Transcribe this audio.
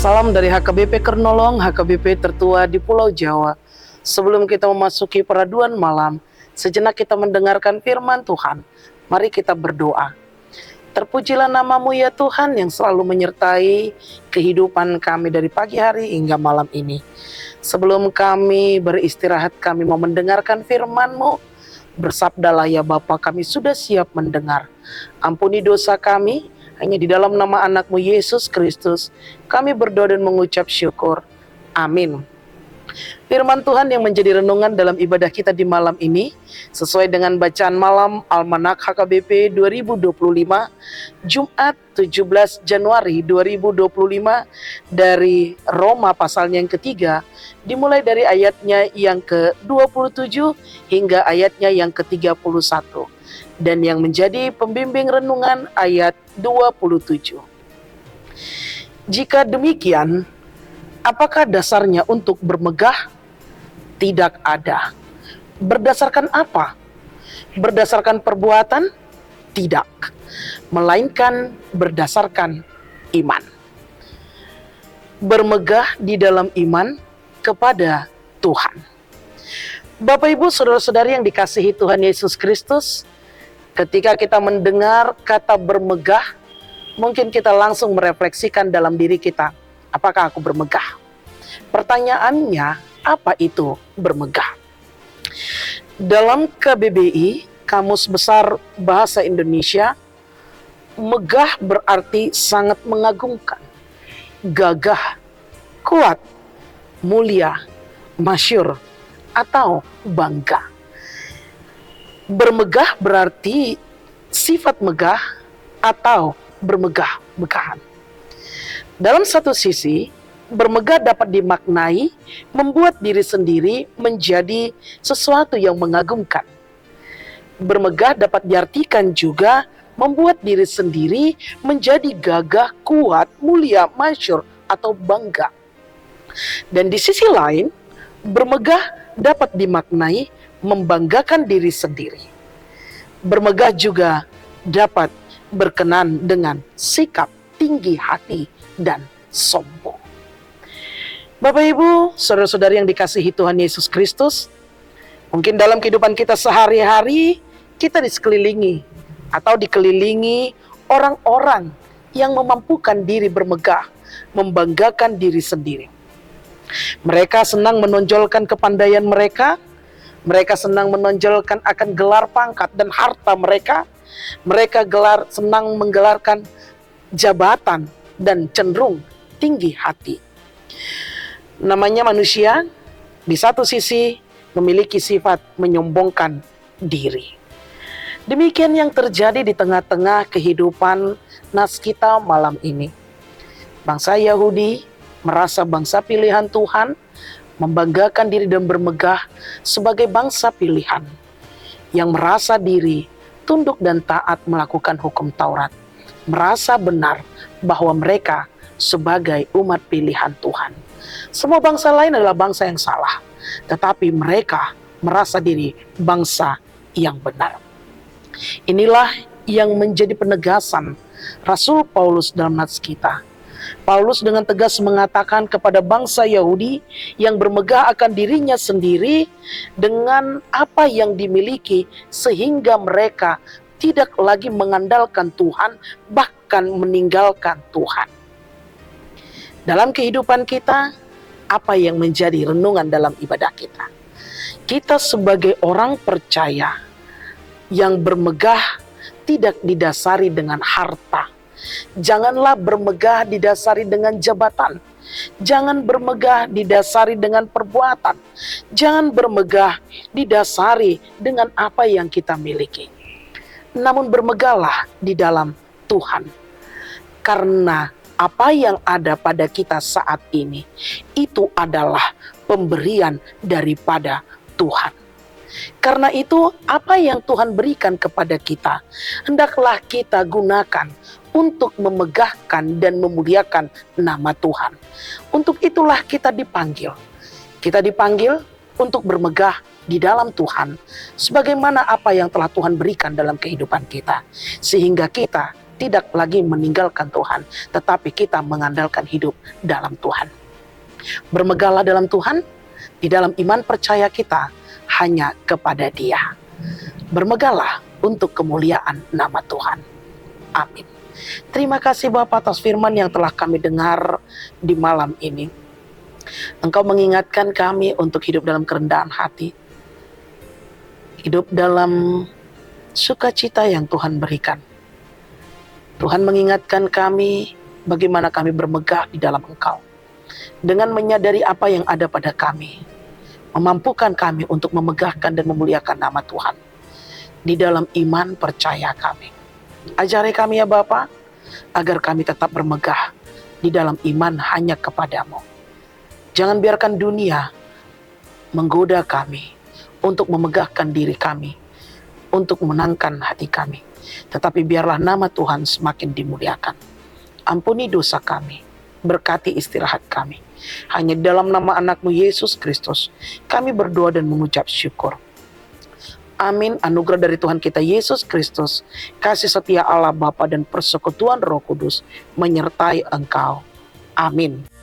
Salam dari HKBP Kernolong, HKBP tertua di Pulau Jawa. Sebelum kita memasuki peraduan malam, sejenak kita mendengarkan firman Tuhan. Mari kita berdoa. Terpujilah nama-Mu ya Tuhan yang selalu menyertai kehidupan kami dari pagi hari hingga malam ini. Sebelum kami beristirahat, kami mau mendengarkan firman-Mu. Bersabdalah ya Bapa, kami sudah siap mendengar. Ampuni dosa kami, hanya di dalam nama anak-Mu Yesus Kristus, kami berdoa dan mengucap syukur. Amin. Firman Tuhan yang menjadi renungan dalam ibadah kita di malam ini, sesuai dengan bacaan malam Almanak HKBP 2025, Jumat 17 Januari 2025, dari Roma pasalnya yang ketiga, dimulai dari ayatnya yang ke-27 hingga ayatnya yang ke-31. Dan yang menjadi pembimbing renungan ayat 27. Jika demikian, apakah dasarnya untuk bermegah? Tidak ada. Berdasarkan apa? Berdasarkan perbuatan? Tidak. Melainkan berdasarkan iman. Bermegah di dalam iman kepada Tuhan. Bapak Ibu, saudara-saudari yang dikasihi Tuhan Yesus Kristus, ketika kita mendengar kata bermegah, mungkin kita langsung merefleksikan dalam diri kita, apakah aku bermegah? Pertanyaannya, apa itu bermegah? Dalam KBBI, Kamus Besar Bahasa Indonesia, megah berarti sangat mengagumkan, gagah, kuat, mulia, masyhur, atau bangga. Bermegah berarti sifat megah atau bermegah-megahan. Dalam satu sisi, bermegah dapat dimaknai membuat diri sendiri menjadi sesuatu yang mengagumkan. Bermegah dapat diartikan juga membuat diri sendiri menjadi gagah, kuat, mulia, masyhur, atau bangga. Dan di sisi lain, bermegah dapat dimaknai membanggakan diri sendiri. Bermegah juga dapat berkenan dengan sikap tinggi hati dan sombong. Bapak Ibu, saudara-saudari yang dikasihi Tuhan Yesus Kristus, mungkin dalam kehidupan kita sehari-hari, kita dikelilingi orang-orang yang memampukan diri bermegah, membanggakan diri sendiri. Mereka senang menonjolkan kepandaian mereka, mereka senang menonjolkan akan gelar pangkat dan harta mereka, mereka senang menggelarkan jabatan dan cenderung tinggi hati. Namanya manusia, di satu sisi memiliki sifat menyombongkan diri. Demikian yang terjadi di tengah-tengah kehidupan nas kita malam ini. Bangsa Yahudi merasa bangsa pilihan Tuhan, membanggakan diri dan bermegah sebagai bangsa pilihan yang merasa diri tunduk dan taat melakukan hukum Taurat, merasa benar bahwa mereka sebagai umat pilihan Tuhan. Semua bangsa lain adalah bangsa yang salah, tetapi mereka merasa diri bangsa yang benar. Inilah yang menjadi penegasan Rasul Paulus dalam nats kita. Paulus dengan tegas mengatakan kepada bangsa Yahudi yang bermegah akan dirinya sendiri dengan apa yang dimiliki, sehingga mereka tidak lagi mengandalkan Tuhan, bahkan meninggalkan Tuhan. Dalam kehidupan kita, apa yang menjadi renungan dalam ibadah kita? Kita sebagai orang percaya yang bermegah tidak didasari dengan harta. Janganlah bermegah didasari dengan jabatan. Jangan bermegah didasari dengan perbuatan. Jangan bermegah didasari dengan apa yang kita miliki. Namun bermegahlah di dalam Tuhan. Karena apa yang ada pada kita saat ini, itu adalah pemberian daripada Tuhan. Karena itu, apa yang Tuhan berikan kepada kita, hendaklah kita gunakan untuk memegahkan dan memuliakan nama Tuhan. Untuk itulah kita dipanggil. Kita dipanggil untuk bermegah di dalam Tuhan, sebagaimana apa yang telah Tuhan berikan dalam kehidupan kita. Sehingga kita tidak lagi meninggalkan Tuhan, tetapi kita mengandalkan hidup dalam Tuhan. Bermegahlah dalam Tuhan, di dalam iman percaya kita hanya kepada Dia. Bermegahlah untuk kemuliaan nama Tuhan. Amin. Terima kasih Bapa atas firman yang telah kami dengar di malam ini. Engkau mengingatkan kami untuk hidup dalam kerendahan hati, hidup dalam sukacita yang Tuhan berikan. Tuhan mengingatkan kami bagaimana kami bermegah di dalam Engkau. Dengan menyadari apa yang ada pada kami, memampukan kami untuk memegahkan dan memuliakan nama Tuhan di dalam iman percaya kami. Ajari kami ya Bapa, agar kami tetap bermegah di dalam iman hanya kepadamu. Jangan biarkan dunia menggoda kami untuk memegahkan diri kami, untuk memenangkan hati kami. Tetapi biarlah nama Tuhan semakin dimuliakan. Ampuni dosa kami, berkati istirahat kami. Hanya dalam nama anak-Mu Yesus Kristus kami berdoa dan mengucap syukur. Amin. Anugerah dari Tuhan kita Yesus Kristus, kasih setia Allah Bapa dan persekutuan Roh Kudus menyertai engkau. Amin.